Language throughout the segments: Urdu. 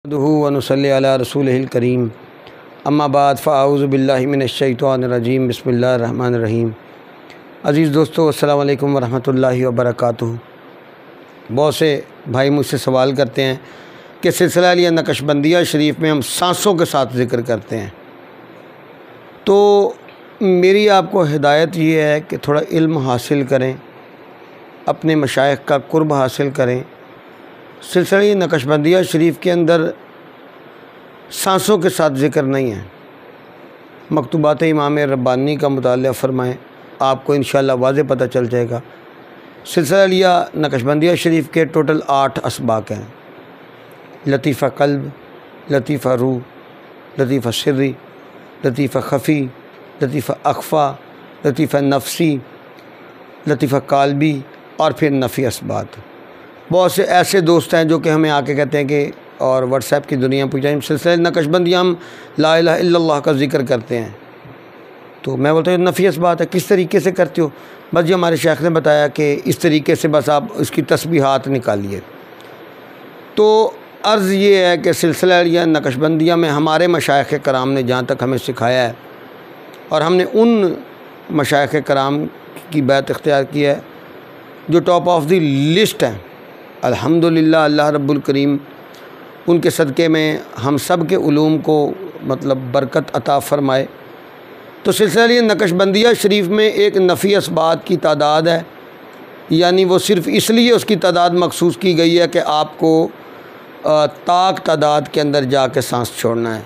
ونصلی علی رسولہ الکریم اما بعد فاعوذ باللہ من الشیطان الرجیم بسم اللہ الرحمن الرحیم۔ عزیز دوستو، السلام علیکم ورحمۃ اللہ وبرکاتہ۔ بہت سے بھائی مجھ سے سوال کرتے ہیں کہ سلسلہ علیہ نقشبندیہ شریف میں ہم سانسوں کے ساتھ ذکر کرتے ہیں، تو میری آپ کو ہدایت یہ ہے کہ تھوڑا علم حاصل کریں، اپنے مشائخ کا قرب حاصل کریں۔ سلسلہ نقشبندیہ شریف کے اندر سانسوں کے ساتھ ذکر نہیں ہے۔ مکتوبات امام ربانی کا مطالعہ فرمائیں، آپ کو انشاءاللہ واضح پتہ چل جائے گا۔ سلسلہ علیہ نقشبندیہ شریف کے ٹوٹل 8 اسباق ہیں: لطیفہ قلب، لطیفہ روح، لطیفہ سری، لطیفہ خفی، لطیفہ اخفا، لطیفہ نفسی، لطیفہ قالبی اور پھر نفی اسبات۔ بہت سے ایسے دوست ہیں جو کہ ہمیں آ کے کہتے ہیں کہ اور واٹس ایپ کی دنیا پوچھیں سلسلہ نقشبندی ہم لا الہ الا اللہ کا ذکر کرتے ہیں، تو میں بولتا ہوں نفی اسبات ہے، کس طریقے سے کرتے ہو؟ بس جی ہمارے شیخ نے بتایا کہ اس طریقے سے بس آپ اس کی تسبیحات نکالیے۔ تو عرض یہ ہے کہ سلسلہ علیہ نقشبندیہ میں ہمارے مشائخ کرام نے جہاں تک ہمیں سکھایا ہے، اور ہم نے ان مشائخ کرام کی بیعت اختیار کی ہے جو ٹاپ آف دی لسٹ ہیں۔ الحمدللہ اللہ رب الکریم ان کے صدقے میں ہم سب کے علوم کو برکت عطا فرمائے۔ تو سلسلہ علیہ نقشبندیہ شریف میں ایک نفی اسبات کی تعداد ہے، یعنی وہ صرف اس لیے اس کی تعداد مخصوص کی گئی ہے کہ آپ کو طاق تعداد کے اندر جا کے سانس چھوڑنا ہے،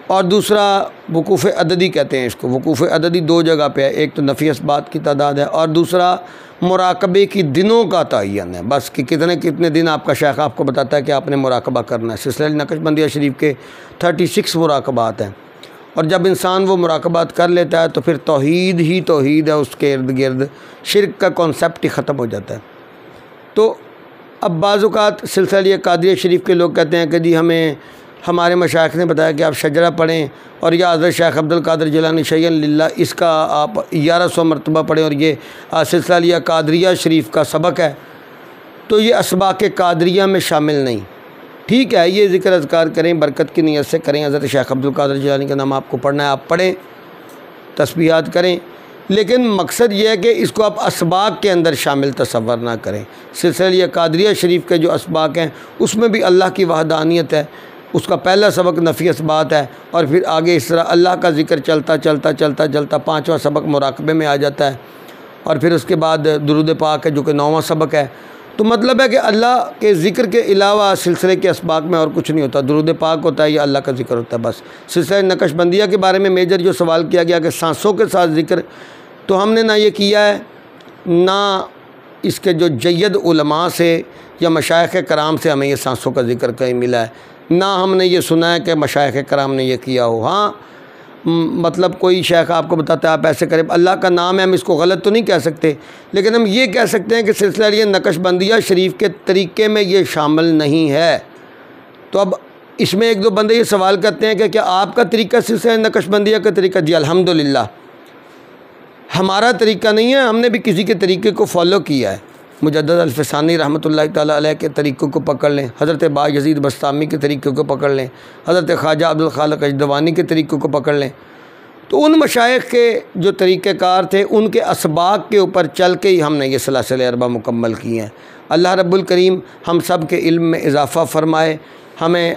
اور دوسرا وقوف عددی کہتے ہیں اس کو۔ وقوف عددی 2 جگہ پہ ہے، ایک تو نفی اسبات کی تعداد ہے اور دوسرا مراقبے کی دنوں کا تعین ہے، بس کہ کتنے دن آپ کا شیخ آپ کو بتاتا ہے کہ آپ نے مراقبہ کرنا ہے۔ سلسلہ نقشبندیہ شریف کے 36 مراقبات ہیں، اور جب انسان وہ مراقبات کر لیتا ہے تو پھر توحید ہی توحید ہے، اس کے ارد گرد شرک کا کانسیپٹ ہی ختم ہو جاتا ہے۔ تو اب بعض اوقات سلسلہ علیہ قادریہ شریف کے لوگ کہتے ہیں کہ جی ہمارے مشائخ نے بتایا کہ آپ شجرہ پڑھیں، اور یا حضرت شیخ عبد القادر جیلانی شیئا للہ اس کا آپ 1100 مرتبہ پڑھیں، اور یہ سلسلہ علیہ قادریہ شریف کا سبق ہے، تو یہ اسباق قادریہ میں شامل نہیں۔ ٹھیک ہے، یہ ذکر اذکار کریں، برکت کی نیت سے کریں، حضرت شیخ عبد القادر جیلانی کا نام آپ کو پڑھنا ہے آپ پڑھیں، تسبیحات کریں، لیکن مقصد یہ ہے کہ اس کو آپ اسباق کے اندر شامل تصور نہ کریں۔ سلسلہ علیہ قادریہ شریف کے جو اسباق ہیں اس میں بھی اللہ کی وحدانیت ہے، اس کا پہلا سبق نفی اسبات ہے، اور پھر آگے اس طرح اللہ کا ذکر چلتا 5واں سبق مراقبے میں آ جاتا ہے، اور پھر اس کے بعد درود پاک ہے جو کہ 9واں سبق ہے۔ تو مطلب ہے کہ اللہ کے ذکر کے علاوہ سلسلے کے اسباق میں اور کچھ نہیں ہوتا، درود پاک ہوتا ہے یا اللہ کا ذکر ہوتا ہے بس۔ سلسلہ نقشبندیہ کے بارے میں میجر جو سوال کیا گیا کہ سانسوں کے ساتھ ذکر، تو ہم نے نہ یہ کیا ہے، نہ اس کے جو جید علماء سے یا مشائخ کرام سے ہمیں یہ سانسوں کا ذکر کہیں ملا ہے، نہ ہم نے یہ سنا ہے کہ مشائخ کرام نے یہ کیا ہو۔ ہاں کوئی شیخ آپ کو بتاتا ہے آپ ایسے کریں، اللہ کا نام ہے، ہم اس کو غلط تو نہیں کہہ سکتے، لیکن ہم یہ کہہ سکتے ہیں کہ سلسلہ علیہ نقشبندیہ شریف کے طریقے میں یہ شامل نہیں ہے۔ تو اب اس میں 1-2 بندے یہ سوال کرتے ہیں کہ کیا آپ کا طریقہ سلسلہ نقشبندیہ کا طریقہ؟ جی الحمدللہ ہمارا طریقہ نہیں ہے، ہم نے بھی کسی کے طریقے کو فالو کیا ہے۔ مجدد الفسانی رحمۃ اللہ تعالیٰ علیہ کے طریقوں کو پکڑ لیں، حضرت بایزید بسطامی کے طریقوں کو پکڑ لیں، حضرت خواجہ عبد الخالق اجدوانی کے طریقوں کو پکڑ لیں، تو ان مشائخ کے جو طریقہ کار تھے ان کے اسباق کے اوپر چل کے ہی ہم نے یہ سلاسل اربع مکمل کیے ہیں۔ اللہ رب الکریم ہم سب کے علم میں اضافہ فرمائے، ہمیں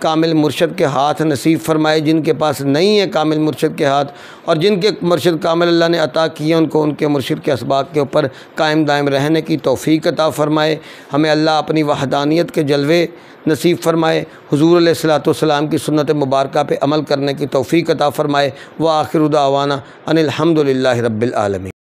کامل مرشد کے ہاتھ نصیب فرمائے، جن کے پاس نہیں ہے کامل مرشد کے ہاتھ، اور جن کے مرشد کامل اللہ نے عطا کیے ان کو ان کے مرشد کے اسباق کے اوپر قائم دائم رہنے کی توفیق عطا فرمائے۔ ہمیں اللہ اپنی وحدانیت کے جلوے نصیب فرمائے، حضور علیہ الصلوۃ والسلام کی سنت مبارکہ پہ عمل کرنے کی توفیق عطا فرمائے۔ وآخر دعوانا ان الحمد للہ رب العالمین۔